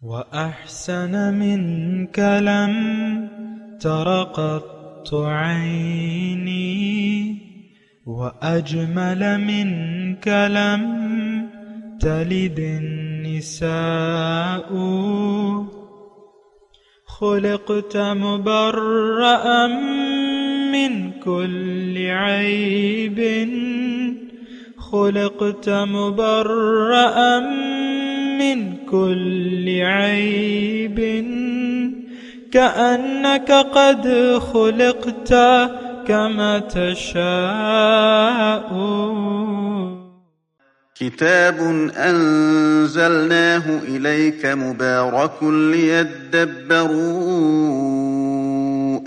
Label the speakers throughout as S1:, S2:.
S1: وأحسن منك لم تر قط عيني وأجمل منك لم تلد النساء خلقت مبرأ من كل عيب خلقت مبرأ من كل عيب كأنك قد خلقت كما تشاء.
S2: كتاب أنزلناه إليك مبارك ليدبروا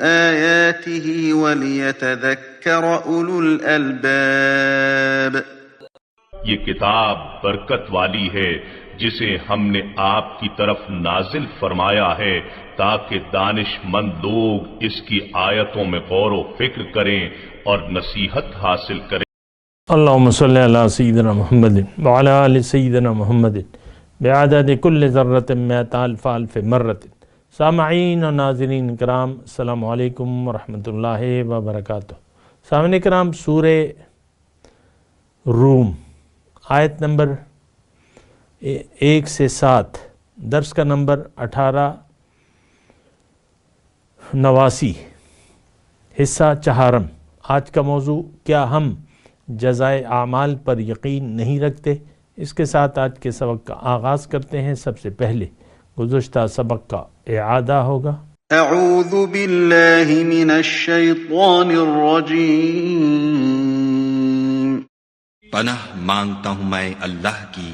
S2: آياته وليتذكر أولو الألباب.
S3: یہ کتاب برکت والی ہے جسے ہم نے آپ کی طرف نازل فرمایا ہے تاکہ دانش مند لوگ اس کی آیتوں میں غور و فکر کریں اور نصیحت حاصل کریں.
S4: اللہم صلی علی سیدنا محمد وعلی آل سیدنا محمد بعدد کل ذرۃ مئۃ الف الف مرۃ. سامعین و ناظرین کرام، السلام علیکم ورحمۃ اللہ وبرکاتہ. سامعین کرام، سورہ روم آیت نمبر 1 سے 7، درس کا نمبر 1889، حصہ چہارم. آج کا موضوع، کیا ہم جزائے اعمال پر یقین نہیں رکھتے؟ اس کے ساتھ آج کے سبق کا آغاز کرتے ہیں. سب سے پہلے گزشتہ سبق کا اعادہ ہوگا.
S2: اعوذ باللہ من الشیطان الرجیم.
S5: پناہ مانگتا ہوں میں اللہ کی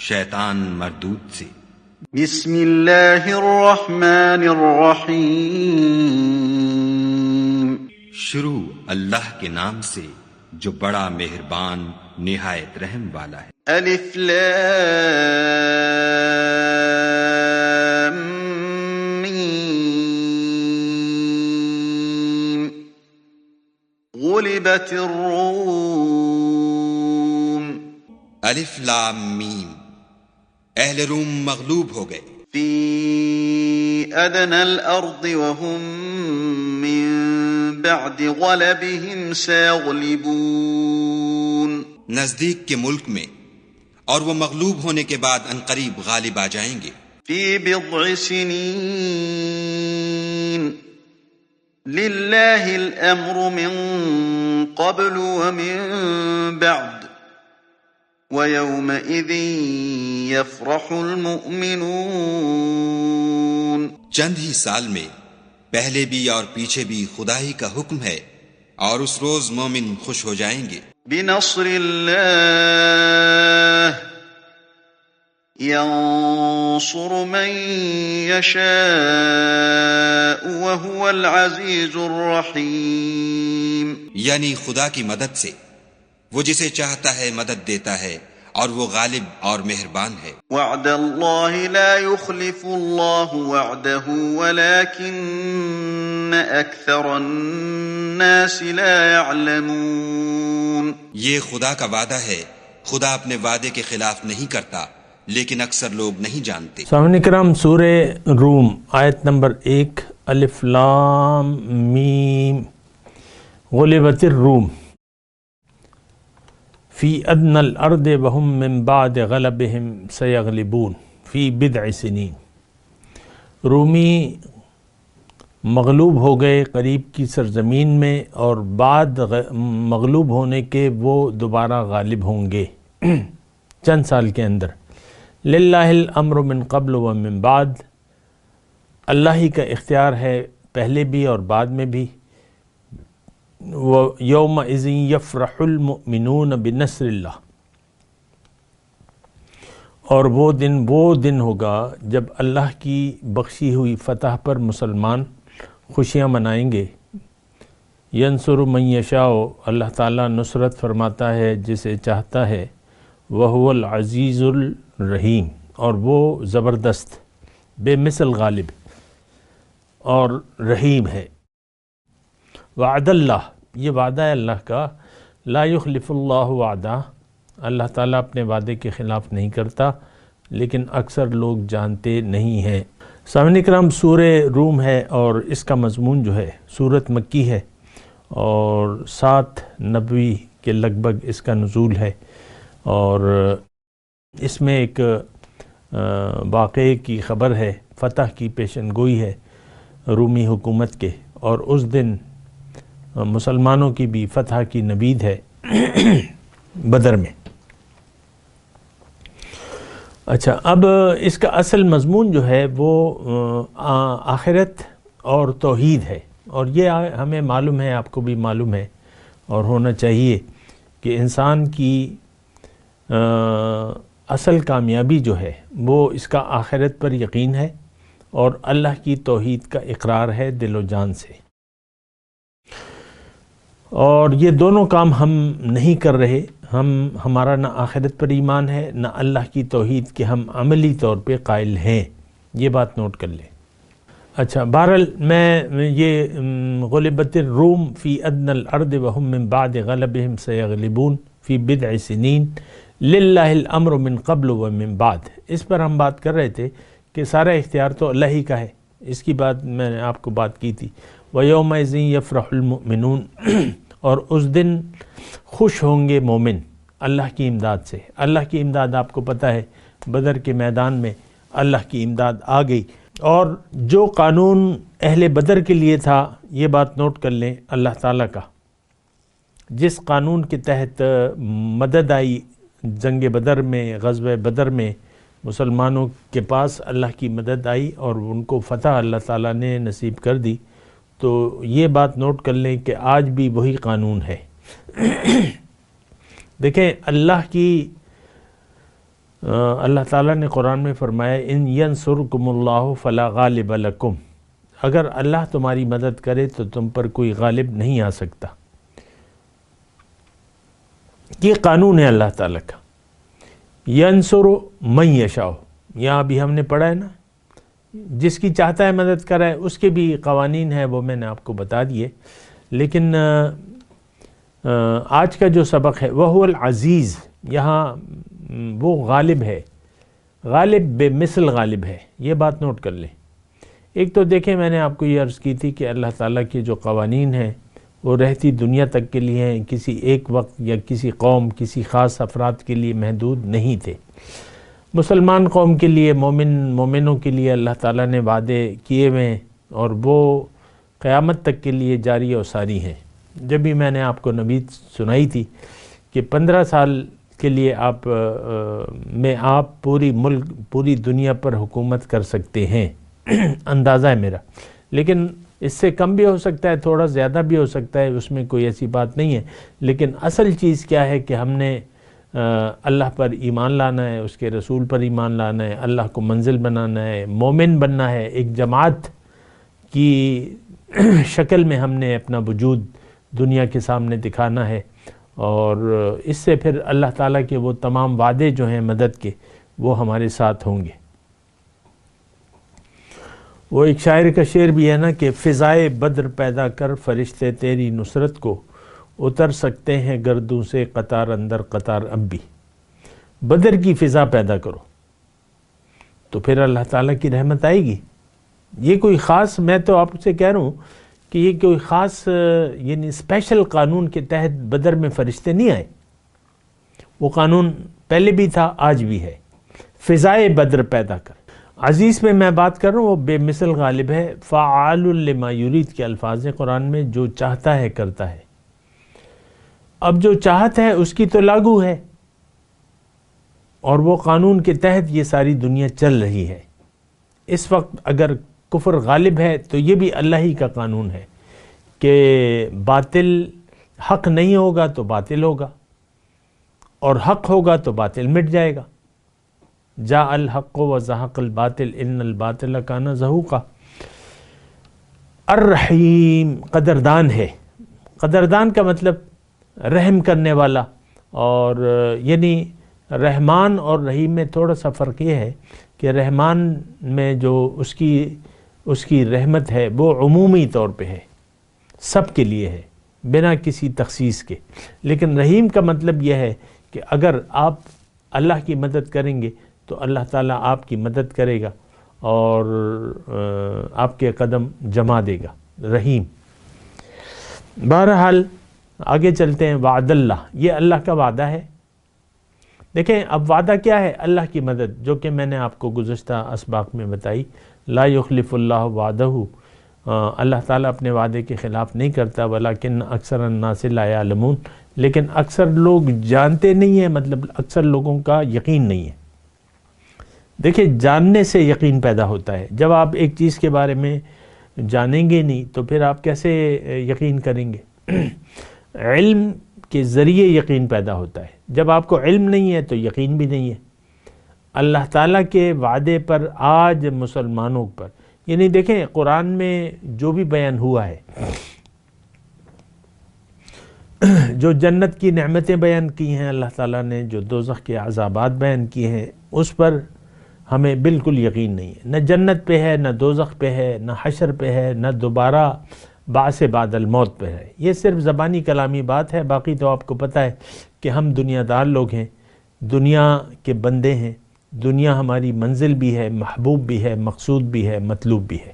S5: شیطان مردود سے.
S2: بسم اللہ الرحمن الرحیم.
S5: شروع اللہ کے نام سے جو بڑا مہربان نہایت رحم والا ہے.
S2: الف لام میم. غلبت الروم.
S5: الف لام میم، اہل روم مغلوب ہو گئے.
S2: فی ادنى الارض وهم من بعد غلبهم سيغلبون.
S5: نزدیک کے ملک میں، اور وہ مغلوب ہونے کے بعد عنقریب غالب آ جائیں گے.
S2: فی بضع سنین للہ الامر من قبل ومن بعد وَيَوْمَئِذٍ يَفْرَحُ الْمُؤْمِنُونَ.
S5: چند ہی سال میں، پہلے بھی اور پیچھے بھی خدا ہی کا حکم ہے، اور اس روز مومن خوش ہو جائیں گے.
S2: بِنَصْرِ اللَّهِ يَنصُرُ مَن يَشَاءُ وَهُوَ الْعَزِيزُ الرَّحِيمُ.
S5: یعنی خدا کی مدد سے، وہ جسے چاہتا ہے مدد دیتا ہے، اور وہ غالب اور مہربان ہے.
S2: وعد اللہ لا يخلف اللہ وعده ولكن اکثر الناس لا يعلمون.
S5: یہ خدا کا وعدہ ہے، خدا اپنے وعدے کے خلاف نہیں کرتا، لیکن اکثر لوگ نہیں جانتے.
S4: سامعین کرام، سورہ روم آیت نمبر 1، الف لام میم. غلبت الروم فی ادنى الارض وهم من بعد غلبهم سیغلبون فی بضع سنین. رومی مغلوب ہو گئے قریب کی سرزمین میں، اور بعد مغلوب ہونے کے وہ دوبارہ غالب ہوں گے چند سال کے اندر. للہ الامر من قبل ومن بعد، اللہ ہی کا اختیار ہے پہلے بھی اور بعد میں بھی. یومئذ یفرح المؤمنون بنصر اللہ، اور وہ دن ہوگا جب اللہ کی بخشی ہوئی فتح پر مسلمان خوشیاں منائیں گے. ینصر من یشاء، اللہ تعالیٰ نصرت فرماتا ہے جسے چاہتا ہے. وہو العزیز الرحیم، اور وہ زبردست بے مثل غالب اور رحیم ہے. وعد اللہ، یہ وعدہ ہے اللہ کا. لا یخلف اللہ وعدہ، اللہ تعالیٰ اپنے وعدے کے خلاف نہیں کرتا. لیکن اکثر لوگ جانتے نہیں ہیں۔ سامعین اکرام، سورہ روم ہے اور اس کا مضمون جو ہے سورت مکی ہے اور 7 نبوی کے لگ بھگ اس کا نزول ہے، اور اس میں ایک واقعے کی خبر ہے، فتح کی پیشن گوئی ہے رومی حکومت کے، اور اس دن مسلمانوں کی بھی فتح کی نوید ہے بدر میں۔ اچھا، اب اس کا اصل مضمون جو ہے وہ آخرت اور توحید ہے، اور یہ ہمیں معلوم ہے، آپ کو بھی معلوم ہے اور ہونا چاہیے کہ انسان کی اصل کامیابی جو ہے وہ اس کا آخرت پر یقین ہے اور اللہ کی توحید کا اقرار ہے دل و جان سے، اور یہ دونوں کام ہم نہیں کر رہے۔ ہمارا نہ آخرت پر ایمان ہے نہ اللہ کی توحید کے ہم عملی طور پہ قائل ہیں، یہ بات نوٹ کر لیں۔ اچھا، بہرحال میں یہ غلبت الروم فی ادنى الارض وهم من بعد غلبهم سيغلبون فی بضع سنین للہ الامر من قبل ومن بعد، اس پر ہم بات کر رہے تھے کہ سارا اختیار تو اللہ ہی کا ہے، اس کی بات میں نے آپ کو بات کی تھی۔ وَيَوْمَئِذٍ يَفْرَحُ الْمُؤْمِنُونَ، اور اس دن خوش ہوں گے مومن اللہ کی امداد سے۔ اللہ کی امداد آپ کو پتہ ہے، بدر کے میدان میں اللہ کی امداد آ گئی، اور جو قانون اہل بدر کے لیے تھا، یہ بات نوٹ کر لیں، اللہ تعالیٰ کا جس قانون کے تحت مدد آئی جنگ بدر میں، غزوہ بدر میں مسلمانوں کے پاس اللہ کی مدد آئی اور ان کو فتح اللہ تعالیٰ نے نصیب کر دی، تو یہ بات نوٹ کر لیں کہ آج بھی وہی قانون ہے۔ دیکھیں، اللہ تعالیٰ نے قرآن میں فرمایا ان ینصرکم اللہ فلا غالب لکم، اگر اللہ تمہاری مدد کرے تو تم پر کوئی غالب نہیں آ سکتا۔ یہ قانون ہے اللہ تعالیٰ کا، ینصر من یشاء، یہاں بھی ہم نے پڑھا ہے نا، جس کی چاہتا ہے مدد کرائے، اس کے بھی قوانین ہیں، وہ میں نے آپ کو بتا دیے۔ لیکن آج کا جو سبق ہے وہ العزیز، یہاں وہ غالب ہے، غالب بے مثل غالب ہے، یہ بات نوٹ کر لیں۔ ایک تو دیکھیں، میں نے آپ کو یہ عرض کی تھی کہ اللہ تعالیٰ کے جو قوانین ہیں وہ رہتی دنیا تک کے لیے ہیں، کسی ایک وقت یا کسی قوم، کسی خاص افراد کے لیے محدود نہیں تھے۔ مسلمان قوم کے لیے، مومنوں کے لیے اللہ تعالیٰ نے وعدے کیے ہوئے ہیں، اور وہ قیامت تک کے لیے جاری و ساری ہیں۔ جب بھی میں نے آپ کو نوید سنائی تھی کہ 15 سال کے لیے آپ پوری دنیا پر حکومت کر سکتے ہیں، اندازہ ہے میرا، لیکن اس سے کم بھی ہو سکتا ہے، تھوڑا زیادہ بھی ہو سکتا ہے، اس میں کوئی ایسی بات نہیں ہے۔ لیکن اصل چیز کیا ہے کہ ہم نے اللہ پر ایمان لانا ہے، اس کے رسول پر ایمان لانا ہے، اللہ کو منزل بنانا ہے، مومن بننا ہے، ایک جماعت کی شکل میں ہم نے اپنا وجود دنیا کے سامنے دکھانا ہے، اور اس سے پھر اللہ تعالیٰ کے وہ تمام وعدے جو ہیں مدد کے، وہ ہمارے ساتھ ہوں گے۔ وہ ایک شاعر کا شعر بھی ہے نا کہ فضائے بدر پیدا کر فرشتے تیری نصرت کو، اتر سکتے ہیں گردوں سے قطار اندر قطار اب بھی۔ بدر کی فضا پیدا کرو تو پھر اللہ تعالیٰ کی رحمت آئے گی۔ یہ کوئی خاص، میں تو آپ سے کہہ رہا ہوں کہ یہ کوئی خاص یعنی اسپیشل قانون کے تحت بدر میں فرشتے نہیں آئے، وہ قانون پہلے بھی تھا، آج بھی ہے۔ فضائے بدر پیدا کر، عزیز میں میں بات کر رہا ہوں، وہ بے مثل غالب ہے، فعال لما یرید کے الفاظ ہیں قرآن میں، جو چاہتا ہے کرتا ہے۔ اب جو چاہت ہے اس کی تو لاگو ہے، اور وہ قانون کے تحت یہ ساری دنیا چل رہی ہے۔ اس وقت اگر کفر غالب ہے تو یہ بھی اللہ ہی کا قانون ہے کہ باطل، حق نہیں ہوگا تو باطل ہوگا، اور حق ہوگا تو باطل مٹ جائے گا۔ جاء الحق وزهق الباطل ان الباطل کان زہوقا۔ الرحیم قدردان ہے، قدردان کا مطلب رحم کرنے والا، اور یعنی رحمان اور رحیم میں تھوڑا سا فرق یہ ہے کہ رحمان میں جو اس کی رحمت ہے وہ عمومی طور پہ ہے، سب کے لیے ہے، بنا کسی تخصیص کے۔ لیکن رحیم کا مطلب یہ ہے کہ اگر آپ اللہ کی مدد کریں گے تو اللہ تعالیٰ آپ کی مدد کرے گا اور آپ کے قدم جما دے گا، رحیم۔ بہرحال آگے چلتے ہیں۔ وعد اللہ، یہ اللہ کا وعدہ ہے۔ دیکھیں اب وعدہ کیا ہے؟ اللہ کی مدد، جو کہ میں نے آپ کو گزشتہ اسباق میں بتائی، لا یخلف اللہ وعدہ، اللہ تعالیٰ اپنے وعدے کے خلاف نہیں کرتا، ولیکن اکثر الناس لا یعلمون، لیکن اکثر لوگ جانتے نہیں ہیں، مطلب اکثر لوگوں کا یقین نہیں ہے۔ دیکھیں جاننے سے یقین پیدا ہوتا ہے، جب آپ ایک چیز کے بارے میں جانیں گے نہیں تو پھر آپ کیسے یقین کریں گے؟ علم کے ذریعے یقین پیدا ہوتا ہے، جب آپ کو علم نہیں ہے تو یقین بھی نہیں ہے۔ اللہ تعالیٰ کے وعدے پر آج مسلمانوں پر، یعنی دیکھیں قرآن میں جو بھی بیان ہوا ہے، جو جنت کی نعمتیں بیان کی ہیں اللہ تعالیٰ نے، جو دوزخ کے عذابات بیان کیے ہیں، اس پر ہمیں بالکل یقین نہیں ہے، نہ جنت پہ ہے، نہ دوزخ پہ ہے، نہ حشر پہ ہے، نہ دوبارہ بعث بعد الموت پہ ہے۔ یہ صرف زبانی کلامی بات ہے، باقی تو آپ کو پتہ ہے کہ ہم دنیا دار لوگ ہیں، دنیا کے بندے ہیں، دنیا ہماری منزل بھی ہے، محبوب بھی ہے، مقصود بھی ہے، مطلوب بھی ہے۔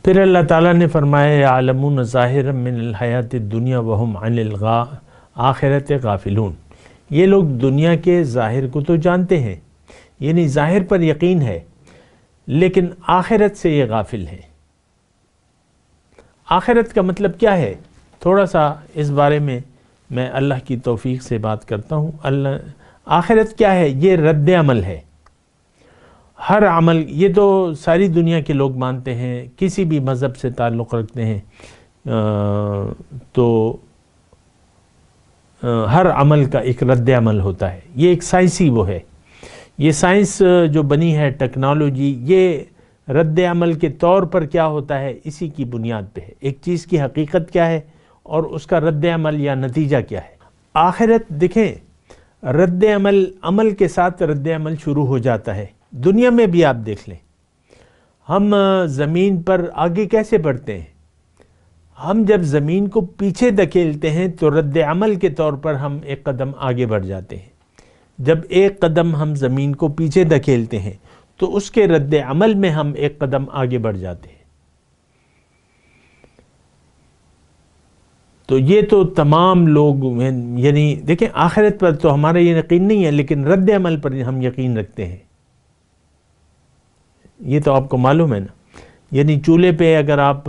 S4: پھر اللہ تعالیٰ نے فرمایا یعلمون ظاہرا من الحیات الدنیا وہم عن الآخرۃ غافلون، یہ لوگ دنیا کے ظاہر کو تو جانتے ہیں، یعنی ظاہر پر یقین ہے، لیکن آخرت سے یہ غافل ہیں۔ آخرت کا مطلب کیا ہے؟ تھوڑا سا اس بارے میں میں اللہ کی توفیق سے بات کرتا ہوں۔ آخرت کیا ہے؟ یہ رد عمل ہے۔ ہر عمل، یہ تو ساری دنیا کے لوگ مانتے ہیں، کسی بھی مذہب سے تعلق رکھتے ہیں، تو ہر عمل کا ایک رد عمل ہوتا ہے، یہ ایک سائنسی وہ ہے، یہ سائنس جو بنی ہے، ٹیکنالوجی، یہ رد عمل کے طور پر کیا ہوتا ہے اسی کی بنیاد پہ ہے، ایک چیز کی حقیقت کیا ہے اور اس کا رد عمل یا نتیجہ کیا ہے۔ آخرت دیکھیں رد عمل، عمل کے ساتھ رد عمل شروع ہو جاتا ہے۔ دنیا میں بھی آپ دیکھ لیں، ہم زمین پر آگے کیسے بڑھتے ہیں؟ ہم جب زمین کو پیچھے دھکیلتے ہیں تو رد عمل کے طور پر ہم ایک قدم آگے بڑھ جاتے ہیں۔ جب ایک قدم ہم زمین کو پیچھے دھکیلتے ہیں تو اس کے رد عمل میں ہم ایک قدم آگے بڑھ جاتے ہیں۔ تو یہ تو تمام لوگ، یعنی دیکھیں آخرت پر تو ہمارا یہ یقین نہیں ہے، لیکن رد عمل پر ہم یقین رکھتے ہیں۔ یہ تو آپ کو معلوم ہے نا، یعنی چولہے پہ اگر آپ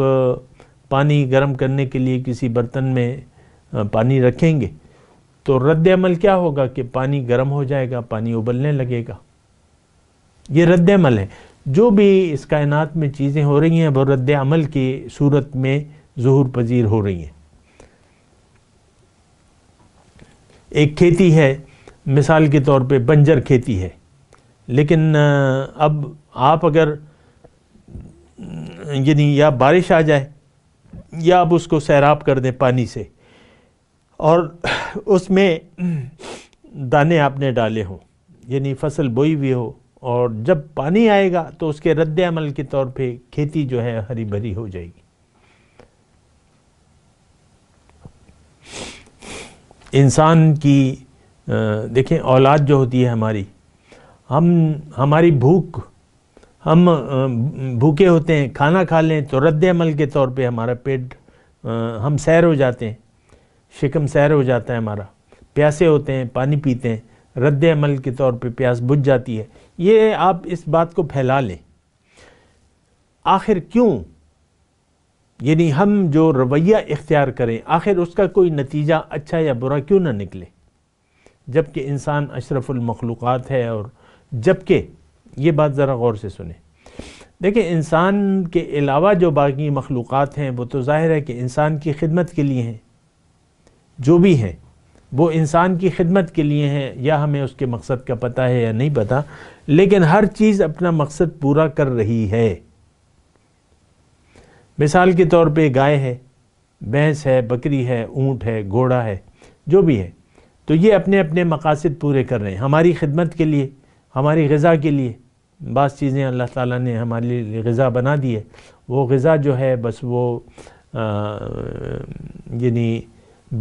S4: پانی گرم کرنے کے لیے کسی برتن میں پانی رکھیں گے تو رد عمل کیا ہوگا کہ پانی گرم ہو جائے گا، پانی ابلنے لگے گا، یہ رد عمل ہے۔ جو بھی اس کائنات میں چیزیں ہو رہی ہیں وہ رد عمل کی صورت میں ظہور پذیر ہو رہی ہیں۔ ایک کھیتی ہے، مثال کے طور پہ بنجر کھیتی ہے، لیکن اب آپ اگر یعنی یا بارش آ جائے یا آپ اس کو سیراب کر دیں پانی سے اور اس میں دانے آپ نے ڈالے ہوں، یعنی فصل بوئی ہوئی ہو، اور جب پانی آئے گا تو اس کے رد عمل کے طور پہ کھیتی جو ہے ہری بھری ہو جائے گی۔ انسان کی دیکھیں اولاد جو ہوتی ہے ہماری، ہماری بھوک، ہم بھوکے ہوتے ہیں، کھانا کھا لیں تو رد عمل کے طور پہ ہمارا پیٹ، ہم سیر ہو جاتے ہیں، شکم سیر ہو جاتا ہے ہمارا، پیاسے ہوتے ہیں پانی پیتے ہیں، رد عمل کے طور پہ پیاس بجھ جاتی ہے۔ یہ آپ اس بات کو پھیلا لیں، آخر کیوں؟ یعنی ہم جو رویہ اختیار کریں آخر اس کا کوئی نتیجہ اچھا یا برا کیوں نہ نکلے، جبکہ انسان اشرف المخلوقات ہے۔ اور جبکہ یہ بات ذرا غور سے سنیں، دیکھیں انسان کے علاوہ جو باقی مخلوقات ہیں وہ تو ظاہر ہے کہ انسان کی خدمت کے لیے ہیں، جو بھی ہیں وہ انسان کی خدمت کے لیے ہیں، یا ہمیں اس کے مقصد کا پتہ ہے یا نہیں پتہ، لیکن ہر چیز اپنا مقصد پورا کر رہی ہے۔ مثال کے طور پہ گائے ہے، بھینس ہے، بکری ہے، اونٹ ہے، گھوڑا ہے، جو بھی ہے، تو یہ اپنے اپنے مقاصد پورے کر رہے ہیں ہماری خدمت کے لیے، ہماری غذا کے لیے۔ بعض چیزیں اللہ تعالیٰ نے ہمارے لیے غذا بنا دی ہے، وہ غذا جو ہے بس وہ یعنی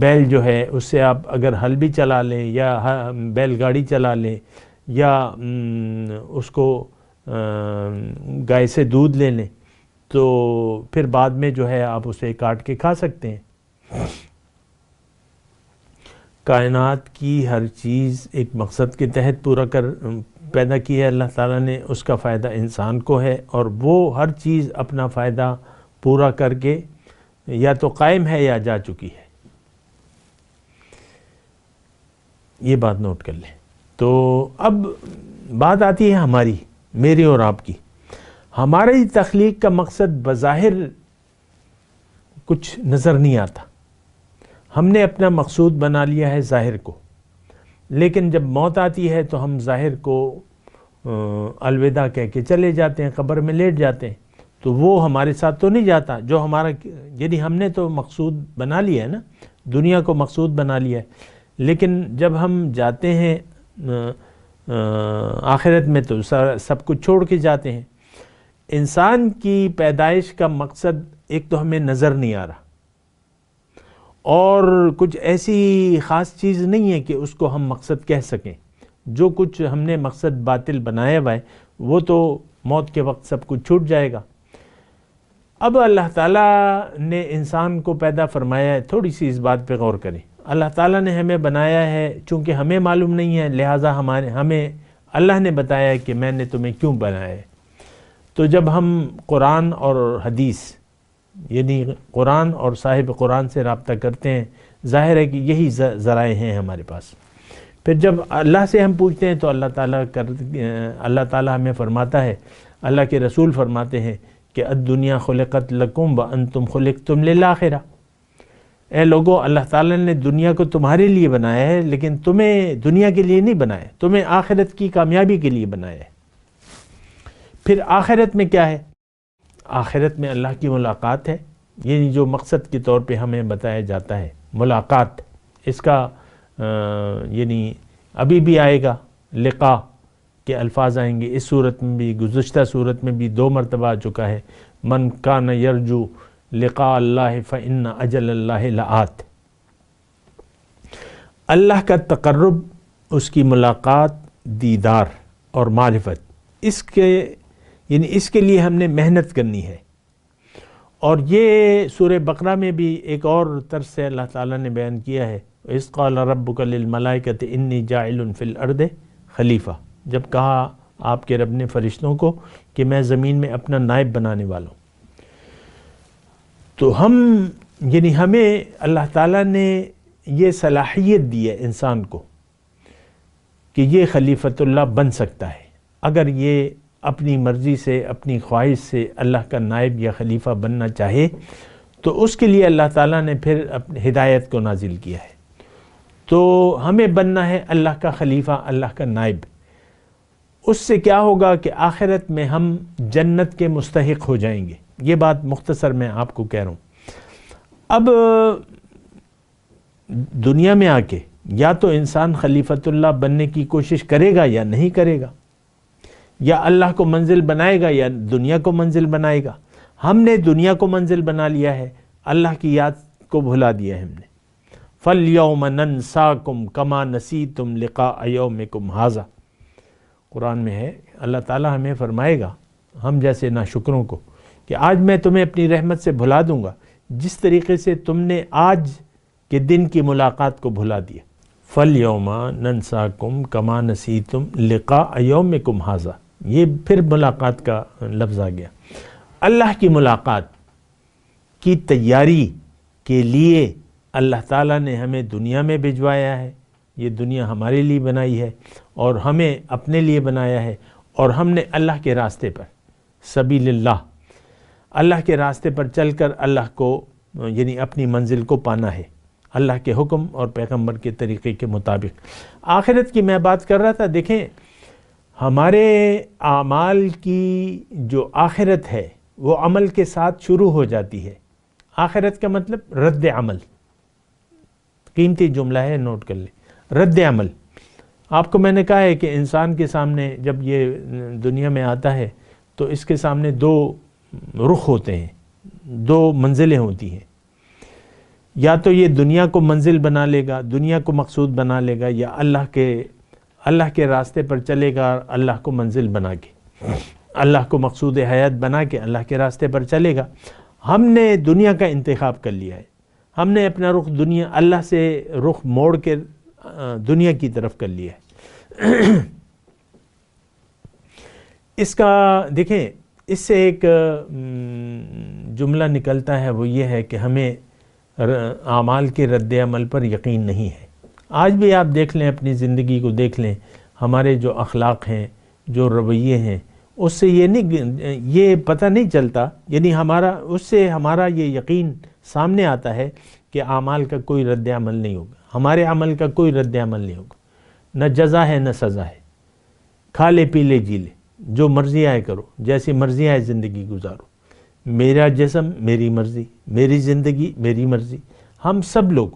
S4: بیل جو ہے اس سے آپ اگر ہل بھی چلا لیں یا بیل گاڑی چلا لیں یا اس کو گائے سے دودھ لے لیں تو پھر بعد میں جو ہے آپ اسے کاٹ کے کھا سکتے ہیں۔ کائنات کی ہر چیز ایک مقصد کے تحت پیدا کی ہے اللہ تعالیٰ نے، اس کا فائدہ انسان کو ہے، اور وہ ہر چیز اپنا فائدہ پورا کر کے یا تو قائم ہے یا جا چکی ہے، یہ بات نوٹ کر لیں۔ تو اب بات آتی ہے ہماری، میری اور آپ کی۔ ہماری تخلیق کا مقصد بظاہر کچھ نظر نہیں آتا، ہم نے اپنا مقصود بنا لیا ہے ظاہر کو، لیکن جب موت آتی ہے تو ہم ظاہر کو الوداع کہہ کے چلے جاتے ہیں، قبر میں لیٹ جاتے ہیں، تو وہ ہمارے ساتھ تو نہیں جاتا جو ہمارا، یعنی ہم نے تو مقصود بنا لیا ہے نا، دنیا کو مقصود بنا لیا ہے، لیکن جب ہم جاتے ہیں آخرت میں تو سب کچھ چھوڑ کے جاتے ہیں۔ انسان کی پیدائش کا مقصد ایک تو ہمیں نظر نہیں آ رہا، اور کچھ ایسی خاص چیز نہیں ہے کہ اس کو ہم مقصد کہہ سکیں۔ جو کچھ ہم نے مقصد باطل بنایا ہوا ہے وہ تو موت کے وقت سب کچھ چھوٹ جائے گا۔ اب اللہ تعالیٰ نے انسان کو پیدا فرمایا ہے، تھوڑی سی اس بات پہ غور کریں۔ اللہ تعالیٰ نے ہمیں بنایا ہے، چونکہ ہمیں معلوم نہیں ہے لہٰذا ہمیں اللہ نے بتایا ہے کہ میں نے تمہیں کیوں بنایا ہے۔ تو جب ہم قرآن اور حدیث یعنی قرآن اور صاحب قرآن سے رابطہ کرتے ہیں، ظاہر ہے کہ یہی ذرائع ہیں ہمارے پاس۔ پھر جب اللہ سے ہم پوچھتے ہیں تو اللہ تعالیٰ ہمیں فرماتا ہے، اللہ کے رسول فرماتے ہیں کہ الدنیا خلقت لکم وانتم خلقتم للآخرہ۔ اے لوگو، اللہ تعالیٰ نے دنیا کو تمہارے لیے بنایا ہے، لیکن تمہیں دنیا کے لیے نہیں بنایا، تمہیں آخرت کی کامیابی کے لیے بنایا ہے۔ پھر آخرت میں کیا ہے؟ آخرت میں اللہ کی ملاقات ہے، یعنی جو مقصد کے طور پہ ہمیں بتایا جاتا ہے ملاقات، اس کا یعنی ابھی بھی آئے گا، لقاء کے الفاظ آئیں گے، اس صورت میں بھی گزشتہ صورت میں بھی 2 مرتبہ آ چکا ہے، من کان یرجو لقاء اللہ فإن اجل اللہ لآت۔ اللہ کا تقرب، اس کی ملاقات، دیدار اور معرفت، اس کے لیے ہم نے محنت کرنی ہے۔ اور یہ سورہ بقرہ میں بھی ایک اور طرز سے اللہ تعالیٰ نے بیان کیا ہے، اذ قال ربک للملائکۃ انی جاعل فی الارض خلیفہ، جب کہا آپ کے رب نے فرشتوں کو کہ میں زمین میں اپنا نائب بنانے والا ہوں۔ تو ہمیں اللہ تعالیٰ نے یہ صلاحیت دی ہے انسان کو کہ یہ خلیفۃ اللہ بن سکتا ہے، اگر یہ اپنی مرضی سے، اپنی خواہش سے اللہ کا نائب یا خلیفہ بننا چاہے تو اس کے لیے اللہ تعالیٰ نے پھر اپنی ہدایت کو نازل کیا ہے۔ تو ہمیں بننا ہے اللہ کا خلیفہ، اللہ کا نائب۔ اس سے کیا ہوگا کہ آخرت میں ہم جنت کے مستحق ہو جائیں گے۔ یہ بات مختصر میں آپ کو کہہ رہا ہوں۔ اب دنیا میں آ کے یا تو انسان خلیفۃ اللہ بننے کی کوشش کرے گا یا نہیں کرے گا، یا اللہ کو منزل بنائے گا یا دنیا کو منزل بنائے گا۔ ہم نے دنیا کو منزل بنا لیا ہے، اللہ کی یاد کو بھلا دیا ہے ہم نے۔ فَالْيَوْمَ نَنْسَاكُمْ كَمَا نَسِيتُمْ لِقَاءَ يَوْمِكُمْ هَذَا، قرآن میں ہے، اللہ تعالیٰ ہمیں فرمائے گا ہم جیسے ناشکروں کو کہ آج میں تمہیں اپنی رحمت سے بھلا دوں گا جس طریقے سے تم نے آج کے دن کی ملاقات کو بھلا دیا۔ فَالْيَوْمَ نَنْسَاكُمْ كَمَا نَسِيتُمْ لِقَاءَ يَوْمِكُمْ هَذَا، یہ پھر ملاقات کا لفظ آ گیا۔ اللہ کی ملاقات کی تیاری کے لیے اللہ تعالیٰ نے ہمیں دنیا میں بھجوایا ہے، یہ دنیا ہمارے لیے بنائی ہے اور ہمیں اپنے لیے بنایا ہے، اور ہم نے اللہ کے راستے پر، سبیل اللہ، اللہ کے راستے پر چل کر اللہ کو یعنی اپنی منزل کو پانا ہے، اللہ کے حکم اور پیغمبر کے طریقے کے مطابق۔ آخرت کی میں بات کر رہا تھا، دیکھیں ہمارے اعمال کی جو آخرت ہے وہ عمل کے ساتھ شروع ہو جاتی ہے۔ آخرت کا مطلب رد عمل، قیمتی جملہ ہے، نوٹ کر لیں، رد عمل۔ آپ کو میں نے کہا ہے کہ انسان کے سامنے جب یہ دنیا میں آتا ہے تو اس کے سامنے 2 رخ ہوتے ہیں، 2 منزلیں ہوتی ہیں۔ یا تو یہ دنیا کو منزل بنا لے گا، دنیا کو مقصود بنا لے گا، یا اللہ کے راستے پر چلے گا، اللہ کو منزل بنا کے، اللہ کو مقصود حیات بنا کے اللہ کے راستے پر چلے گا۔ ہم نے دنیا کا انتخاب کر لیا ہے، ہم نے اپنا رخ اللہ سے رخ موڑ کے دنیا کی طرف کر لیا ہے۔ اس کا دیکھیں، اس سے ایک جملہ نکلتا ہے، وہ یہ ہے کہ ہمیں اعمال کے رد عمل پر یقین نہیں ہے۔ آج بھی آپ دیکھ لیں، اپنی زندگی کو دیکھ لیں، ہمارے جو اخلاق ہیں، جو رویے ہیں، اس سے یہ پتہ نہیں چلتا، یعنی اس سے ہمارا یہ یقین سامنے آتا ہے کہ اعمال کا کوئی رد عمل نہیں ہوگا، ہمارے عمل کا کوئی رد عمل نہیں ہوگا، نہ جزا ہے نہ سزا ہے، کھا لے پی لے جی لے، جو مرضی آئے کرو، جیسی مرضی آئے زندگی گزارو، میرا جسم میری مرضی، میری زندگی میری مرضی۔ ہم سب لوگ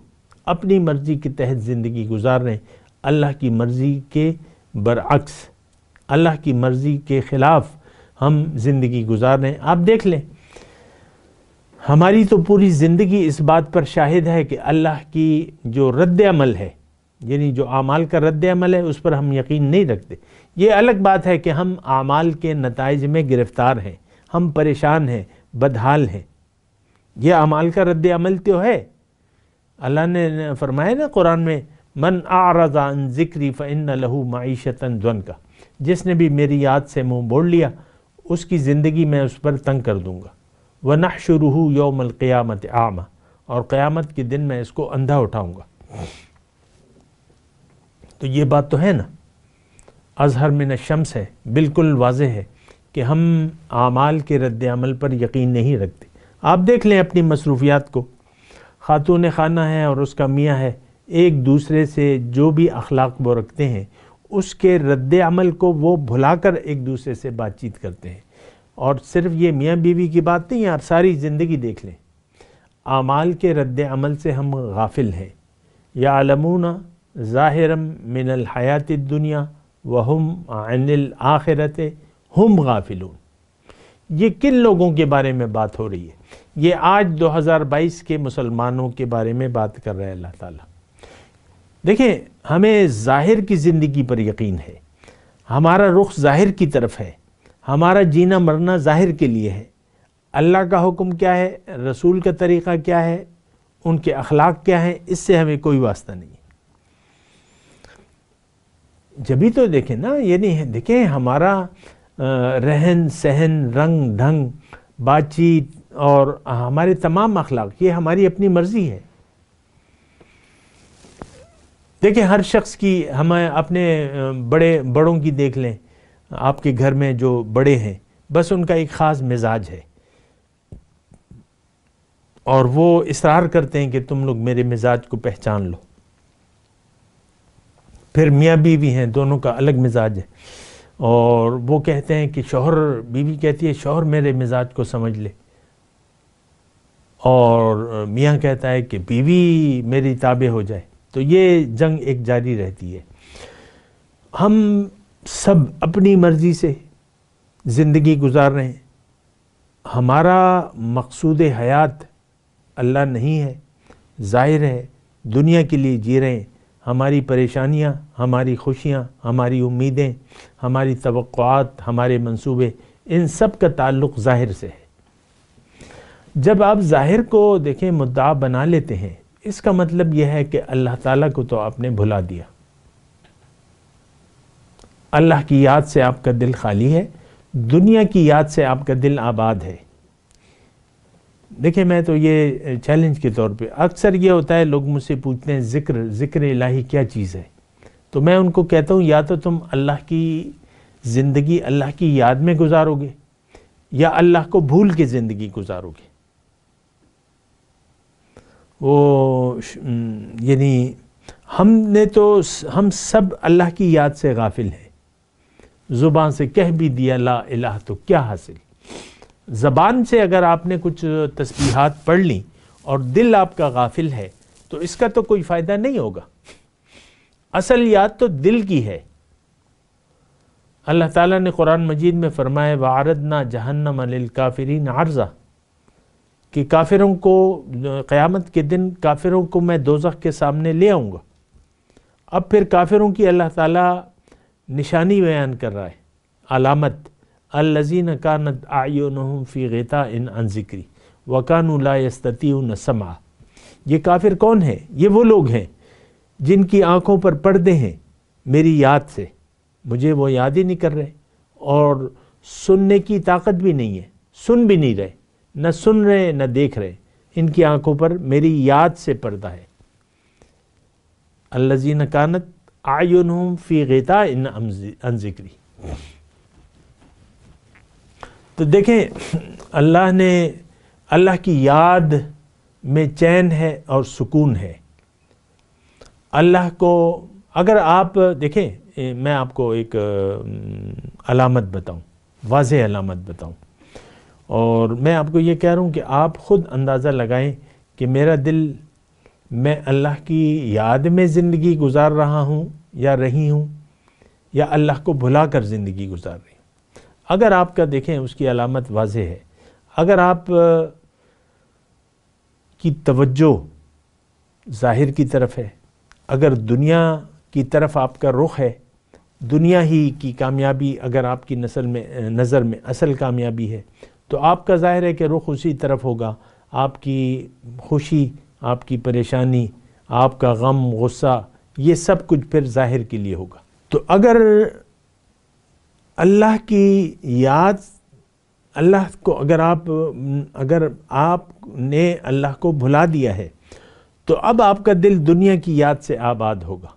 S4: اپنی مرضی کے تحت زندگی گزار رہے ہیں، اللہ کی مرضی کے برعکس، اللہ کی مرضی کے خلاف ہم زندگی گزار رہے ہیں۔ آپ دیکھ لیں، ہماری تو پوری زندگی اس بات پر شاہد ہے کہ اللہ کی جو رد عمل ہے، یعنی جو اعمال کا رد عمل ہے، اس پر ہم یقین نہیں رکھتے۔ یہ الگ بات ہے کہ ہم اعمال کے نتائج میں گرفتار ہیں، ہم پریشان ہیں، بدحال ہیں، یہ اعمال کا رد عمل تو ہے۔ اللہ نے فرمایا نا قرآن میں، من اعرض عن ذکری فإن له معیشۃ ضنکا، جس نے بھی میری یاد سے منہ موڑ لیا، اس کی زندگی میں اس پر تنگ کر دوں گا۔ وَنَحْشُرُهُ يَوْمَ الْقِيَامَةِ أَعْمَى، اور قیامت کے دن میں اس کو اندھا اٹھاؤں گا۔ تو یہ بات تو ہے نا، اظہر من الشمس ہے، بالکل واضح ہے کہ ہم اعمال کے رد عمل پر یقین نہیں رکھتے۔ آپ دیکھ لیں اپنی مصروفیات کو، خاتون خانہ ہے اور اس کا میاں ہے، ایک دوسرے سے جو بھی اخلاق وہ رکھتے ہیں، اس کے رد عمل کو وہ بھلا کر ایک دوسرے سے بات چیت کرتے ہیں۔ اور صرف یہ میاں بیوی کی بات نہیں یار، ساری زندگی دیکھ لیں، اعمال کے رد عمل سے ہم غافل ہیں۔ یعلمون ظاہرا من الحیات الدنیا وہم عن الآخرۃ ہم غافلون۔ یہ کن لوگوں کے بارے میں بات ہو رہی ہے؟ یہ آج 2022 کے مسلمانوں کے بارے میں بات کر رہا ہے اللہ تعالیٰ۔ دیکھیں، ہمیں ظاہر کی زندگی پر یقین ہے، ہمارا رخ ظاہر کی طرف ہے، ہمارا جینا مرنا ظاہر کے لیے ہے۔ اللہ کا حکم کیا ہے، رسول کا طریقہ کیا ہے، ان کے اخلاق کیا ہیں، اس سے ہمیں کوئی واسطہ نہیں ہے۔ جبھی تو دیکھیں نا، یعنی دیکھیں ہمارا رہن سہن، رنگ ڈھنگ، بات چیت اور ہمارے تمام اخلاق، یہ ہماری اپنی مرضی ہے۔ دیکھیں ہر شخص کی، ہمیں اپنے بڑوں کی دیکھ لیں، آپ کے گھر میں جو بڑے ہیں، بس ان کا ایک خاص مزاج ہے، اور وہ اصرار کرتے ہیں کہ تم لوگ میرے مزاج کو پہچان لو۔ پھر میاں بیوی ہیں، دونوں کا الگ مزاج ہے، اور وہ کہتے ہیں کہ بیوی کہتی ہے شوہر میرے مزاج کو سمجھ لے، اور میاں کہتا ہے کہ بیوی میری تابع ہو جائے۔ تو یہ جنگ ایک جاری رہتی ہے۔ ہم سب اپنی مرضی سے زندگی گزار رہے ہیں، ہمارا مقصود حیات اللہ نہیں ہے، ظاہر ہے، دنیا کے لیے جی رہے ہیں۔ ہماری پریشانیاں، ہماری خوشیاں، ہماری امیدیں، ہماری توقعات، ہمارے منصوبے، ان سب کا تعلق ظاہر سے ہے۔ جب آپ ظاہر کو دیکھیں مدعا بنا لیتے ہیں، اس کا مطلب یہ ہے کہ اللہ تعالیٰ کو تو آپ نے بھلا دیا، اللہ کی یاد سے آپ کا دل خالی ہے، دنیا کی یاد سے آپ کا دل آباد ہے۔ دیکھیں، میں تو یہ چیلنج کے طور پہ، اکثر یہ ہوتا ہے لوگ مجھ سے پوچھتے ہیں ذکر الہی کیا چیز ہے، تو میں ان کو کہتا ہوں یا تو تم اللہ کی زندگی اللہ کی یاد میں گزارو گے، یا اللہ کو بھول کے زندگی گزارو گے۔ یعنی ہم سب اللہ کی یاد سے غافل ہیں۔ زبان سے کہہ بھی دیا لا الہ تو کیا حاصل؟ زبان سے اگر آپ نے کچھ تسبیحات پڑھ لیں اور دل آپ کا غافل ہے تو اس کا تو کوئی فائدہ نہیں ہوگا۔ اصل یاد تو دل کی ہے۔ اللہ تعالیٰ نے قرآن مجید میں فرمایا وَعَرَضْنَا جَهَنَّمَ لِلْكَافِرِينَ عَرْضًا، کہ کافروں کو قیامت کے دن کافروں کو میں دوزخ کے سامنے لے آؤں گا۔ اب پھر کافروں کی اللہ تعالیٰ نشانی بیان کر رہا ہے، علامت، الذین کانت اعینہم فی غطاء عن ذکری وکانوا لا یستطیعون سمعا۔ یہ کافر کون ہیں؟ یہ وہ لوگ ہیں جن کی آنکھوں پر پردے ہیں میری یاد سے، مجھے وہ یاد ہی نہیں کر رہے، اور سننے کی طاقت بھی نہیں ہے، سن بھی نہیں رہے، نہ سن رہے نہ دیکھ رہے، ان کی آنکھوں پر میری یاد سے پردہ ہے۔ الذین کانت اعینہم فی غطاء عن ذکری۔ تو دیکھیں اللہ کی یاد میں چین ہے اور سکون ہے۔ اللہ کو اگر آپ دیکھیں، میں آپ کو ایک علامت بتاؤں، واضح علامت بتاؤں، اور میں آپ کو یہ کہہ رہا ہوں کہ آپ خود اندازہ لگائیں کہ میرا دل، میں اللہ کی یاد میں زندگی گزار رہا ہوں یا رہی ہوں، یا اللہ کو بھلا کر زندگی گزار رہی ہوں۔ اگر آپ کا دیکھیں اس کی علامت واضح ہے، اگر آپ کی توجہ ظاہر کی طرف ہے، اگر دنیا کی طرف آپ کا رخ ہے، دنیا ہی کی کامیابی اگر آپ کی نظر میں اصل کامیابی ہے، تو آپ کا ظاہر ہے کہ رخ اسی طرف ہوگا۔ آپ کی خوشی، آپ کی پریشانی، آپ کا غم، غصہ، یہ سب کچھ پھر ظاہر کے لیے ہوگا۔ تو اگر اللہ کی یاد، اگر آپ نے اللہ کو بھلا دیا ہے، تو اب آپ کا دل دنیا کی یاد سے آباد ہوگا،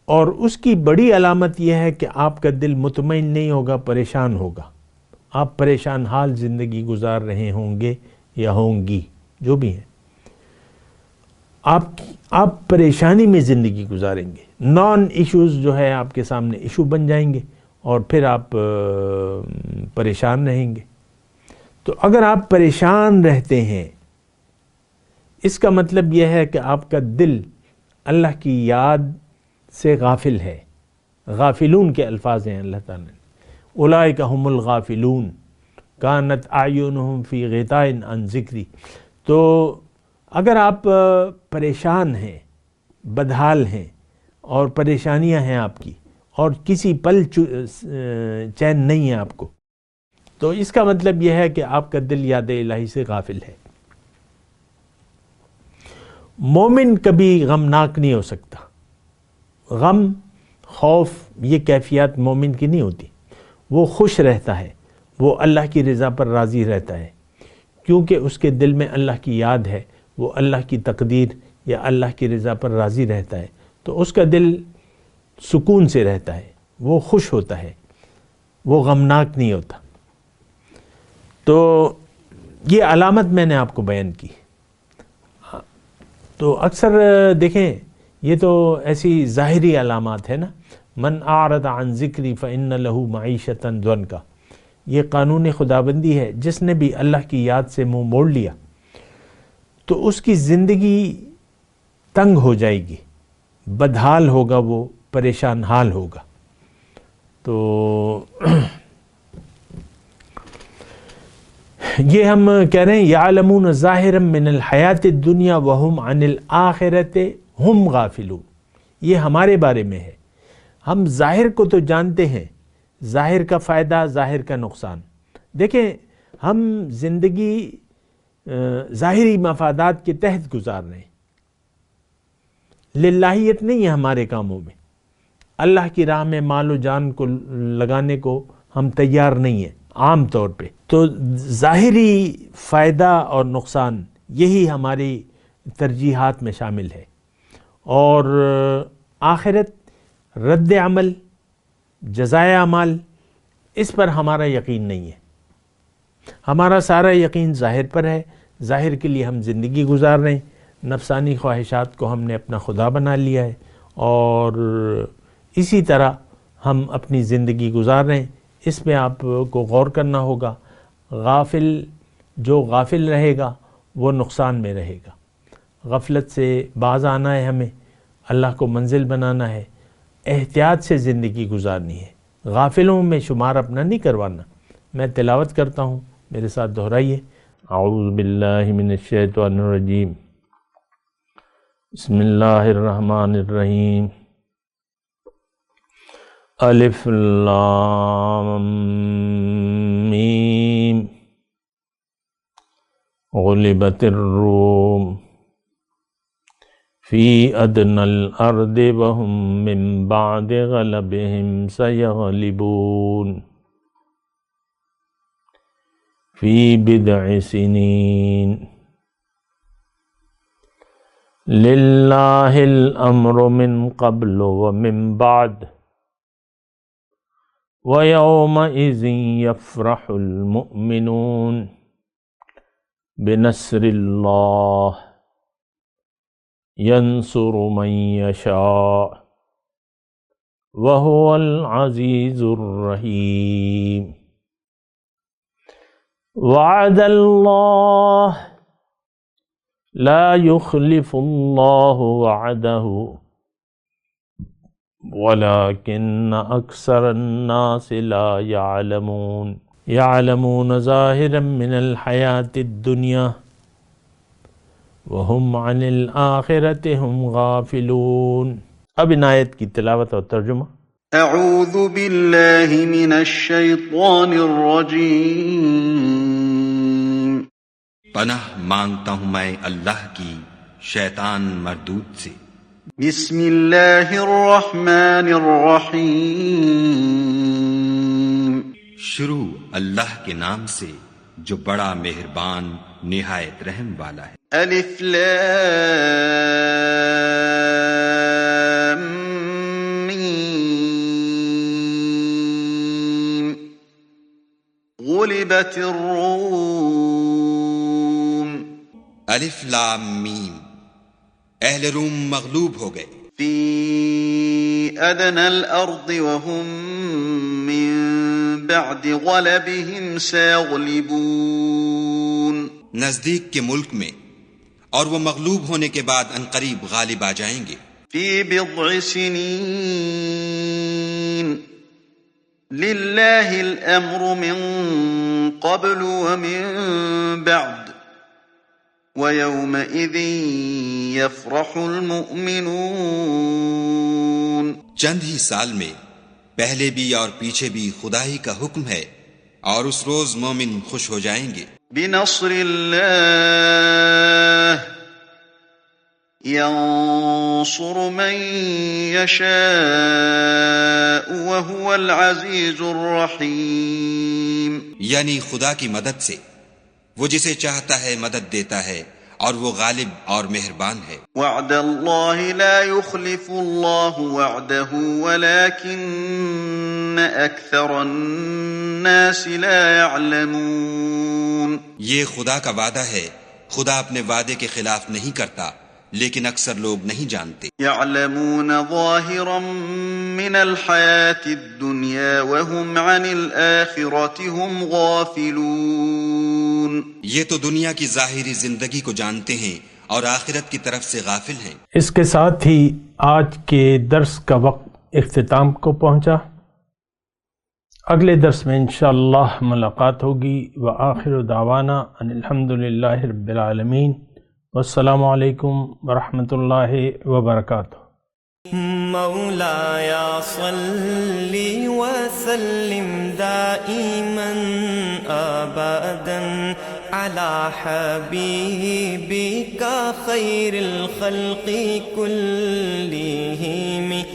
S4: اور اس کی بڑی علامت یہ ہے کہ آپ کا دل مطمئن نہیں ہوگا، پریشان ہوگا۔ آپ پریشان حال زندگی گزار رہے ہوں گے یا ہوں گی، جو بھی ہیں، آپ پریشانی میں زندگی گزاریں گے، نان ایشوز جو ہے آپ کے سامنے ایشو بن جائیں گے، اور پھر آپ پریشان رہیں گے۔ تو اگر آپ پریشان رہتے ہیں، اس کا مطلب یہ ہے کہ آپ کا دل اللہ کی یاد سے غافل ہے۔ غافلون کے الفاظ ہیں اللہ تعالیٰ نے، اولئک هم الغافلون کانت اعینہم فی غطاء عن ذکری۔ تو اگر آپ پریشان ہیں، بدحال ہیں، اور پریشانیاں ہیں آپ کی، اور کسی پل چین نہیں ہے آپ کو، تو اس کا مطلب یہ ہے کہ آپ کا دل یاد الہی سے غافل ہے۔ مومن کبھی غمناک نہیں ہو سکتا۔ غم، خوف، یہ کیفیات مومن کی نہیں ہوتی۔ وہ خوش رہتا ہے، وہ اللہ کی رضا پر راضی رہتا ہے، کیونکہ اس کے دل میں اللہ کی یاد ہے، وہ اللہ کی تقدیر یا اللہ کی رضا پر راضی رہتا ہے، تو اس کا دل سکون سے رہتا ہے، وہ خوش ہوتا ہے، وہ غمناک نہیں ہوتا۔ تو یہ علامت میں نے آپ کو بیان کی۔ تو اکثر دیکھیں، یہ تو ایسی ظاہری علامات ہے نا، من اعرض عن ذکری فإن له معیشۃ ضنکا، یہ قانون خدابندی ہے۔ جس نے بھی اللہ کی یاد سے منہ موڑ لیا تو اس کی زندگی تنگ ہو جائے گی، بدحال ہوگا، وہ پریشان حال ہوگا۔ تو یہ ہم کہہ رہے ہیں یعلمون ظاہرا من الحیات الدنیا وہم عن الآخرۃ ہم غافلون، یہ ہمارے بارے میں ہے۔ ہم ظاہر کو تو جانتے ہیں، ظاہر کا فائدہ، ظاہر کا نقصان۔ دیکھیں، ہم زندگی ظاہری مفادات کے تحت گزار رہے ہیں، للہیت نہیں ہے ہمارے کاموں میں، اللہ کی راہ میں مال و جان کو لگانے کو ہم تیار نہیں ہیں عام طور پہ۔ تو ظاہری فائدہ اور نقصان یہی ہماری ترجیحات میں شامل ہے، اور آخرت، رد عمل، جزائے اعمال، اس پر ہمارا یقین نہیں ہے۔ ہمارا سارا یقین ظاہر پر ہے، ظاہر کے لیے ہم زندگی گزار رہے ہیں، نفسانی خواہشات کو ہم نے اپنا خدا بنا لیا ہے، اور اسی طرح ہم اپنی زندگی گزار رہے ہیں۔ اس میں آپ کو غور کرنا ہوگا۔ جو غافل رہے گا وہ نقصان میں رہے گا۔ غفلت سے باز آنا ہے، ہمیں اللہ کو منزل بنانا ہے، احتیاط سے زندگی گزارنی ہے، غافلوں میں شمار اپنا نہیں کروانا۔ میں تلاوت کرتا ہوں، میرے ساتھ دہرائیے. اعوذ باللہ من الشیطان الرجیم. بسم اللہ الرحمن الرحیم. الف لام میم. غلبت الروم فی ادنی الارض وهم من بعد غلبهم سیغلبون فی بضع سنین للہ الامر من قبل ومن بعد ویومئذ یفرح المؤمنون بنصر اللہ ينصر من يشاء وهو العزيز الرحيم. وعد الله لا يخلف الله وعده ولكن أكثر الناس لا يعلمون. يعلمون ظاهرا من الحياة الدنيا وَهُمْ عَنِ الْآخِرَةِ هُمْ غَافِلُونَ. اب ان آیت کی تلاوت اور ترجمہ.
S2: اعوذ باللہ من الشیطان الرجیم.
S5: پناہ مانگتا ہوں میں اللہ کی شیطان مردود سے.
S2: بسم اللہ الرحمن الرحیم.
S5: شروع اللہ کے نام سے جو بڑا مہربان نہایت رحم والا ہے.
S2: الف لام میم. غلبت الروم.
S5: الف لام میم. اہل روم مغلوب ہو گئے.
S2: فی ادنی الارض وهم من بعد غلبهم سيغلبون.
S5: نزدیک کے ملک میں اور وہ مغلوب ہونے کے بعد عنقریب غالب آ جائیں گے.
S2: فی بضع سنین للہ الامر من قبل ومن بعد ویومئذ یفرح المؤمنون.
S5: چند ہی سال میں پہلے بھی اور پیچھے بھی خدا ہی کا حکم ہے اور اس روز مومن خوش ہو جائیں گے.
S2: بنصر اللہ ينصر من يشاء وهو العزيز الرحيم.
S5: یعنی خدا کی مدد سے وہ جسے چاہتا ہے مدد دیتا ہے اور وہ غالب اور مہربان ہے.
S2: وعد اللہ لا يخلف اللہ وعده ولكن اکثر الناس لا يعلمون.
S5: یہ خدا کا وعدہ ہے، خدا اپنے وعدے کے خلاف نہیں کرتا لیکن اکثر لوگ نہیں جانتے.
S2: يعلمون ظاہرا من الحیاة الدنیا وهم عن الآخرة هم غافلون.
S5: یہ تو دنیا کی ظاہری زندگی کو جانتے ہیں اور آخرت کی طرف سے غافل ہیں.
S4: اس کے ساتھ ہی آج کے درس کا وقت اختتام کو پہنچا. اگلے درس میں انشاءاللہ ملاقات ہوگی. وآخر دعوانا ان الحمدللہ رب العالمین. والسلام علیکم ورحمۃ اللہ وبرکاتہ.
S1: مولایا صلی وسلم دائما ابدا علی حبیبک خیر الخلق کلہم.